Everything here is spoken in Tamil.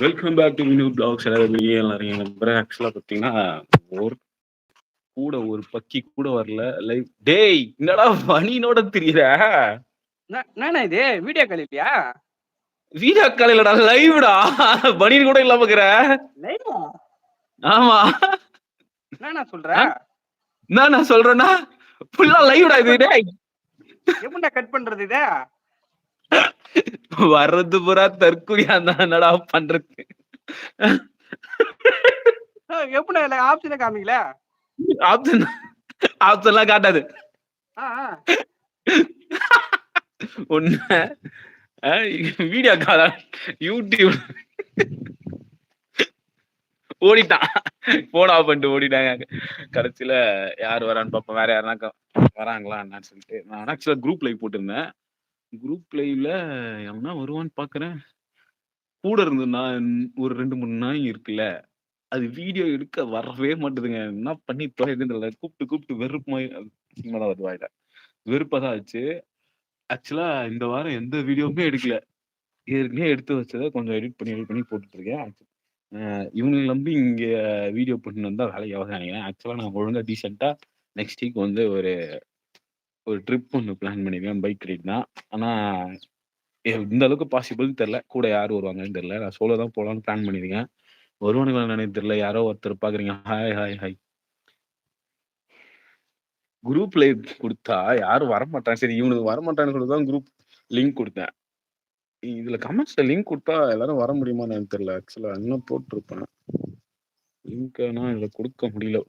Welcome back to new blogs எல்லாரும் நம்புறேன். ஆக்சுவலா பாத்தீங்கன்னா ஒரு ஒரு பக்கி கூட வரல. லைவ் டேய் என்னடா பனினோட திரியற? என்னண்ணா இது வீடியோ கால் இல்லையா? வீடியோ கால் இல்லடா, லைவ்டா. பனின் கூட இல்லாம இருக்கற. லைவா? ஆமா. என்னண்ணா சொல்ற? நான் சொல்றேன்னா ஃபுல்லா லைவ்டா இது. டேய் எப்படிடா கட் பண்றது இத? வர்றது பூரா தற்குறியா தான் என்னடா பண்றது? எப்படிடா இல்ல ஆப்ஷனே காமிக்கல? ஆப்ஷன் ஆப்ஷன்லாம் காட்டாது. ஒண்ணு வீடியோ கால் யூடியூப் ஓடிட்டான். போன் ஆஃப் பண்ணிட்டு ஓடிட்டாங்க. கடைசியில யார் வரான்னு பார்ப்போம். வேற யாருனா வராங்களா என்னன்னு சொல்லிட்டு நான் ஆக்சுவலா குரூப் லைவ் போட்டிருந்தேன். குரூப் லைவ்ல எவனா வருவான்னு பாக்குறேன். கூட இருந்து நான் ஒரு 2-3 நாய் இருக்குல்ல, அது வீடியோ எடுக்க வரவே மாட்டேதுங்க. என்ன பண்ணி தொலைதுன்னு தெரியல. கூப்பிட்டு வெறுப்புமாய் தான் வருது வாயில. வெறுப்பா தான் ஆச்சு. ஆக்சுவலா இந்த வாரம் எந்த வீடியோவுமே எடுக்கல. ஏற்கனவே எடுத்து வச்சதை கொஞ்சம் எடிட் பண்ணி போட்டுட்டு இருக்கேன். இவங்களை நம்பி இங்க வீடியோ பண்ணி வந்தா வேலைக்கு ஆகாது நினைக்கிறேன். ஆக்சுவலா நான் ஒழுங்கா டீசெண்டா நெக்ஸ்ட் வீக் வந்து ஒரு ட்ரிப் ஒன்று பிளான் பண்ணிருக்கேன். பைக் ரைட் தான். ஆனா இந்த அளவுக்கு பாசிபிள்னு தெரியல. கூட யார் வருவாங்கன்னு தெரியல. நான் சோலோ தான் போலான்னு பிளான் பண்ணிருக்கேன். வருவானுங்களா நினைவு தெரியல. யாரோ ஒருத்தர் பாக்குறீங்க. ஹாய் குரூப் லைவ் கொடுத்தா யாரும் வரமாட்டான். சரி இவனுக்கு வரமாட்டான்னு தான் குரூப் லிங்க் கொடுத்தேன். இதுல கமெண்ட்ஸ்ல லிங்க் கொடுத்தா எல்லாரும் வர முடியுமான்னு எனக்கு தெரியல. ஆக்சுவலா இன்னும் போட்டிருப்பேன் லிங்க். இதுல கொடுக்க முடியல.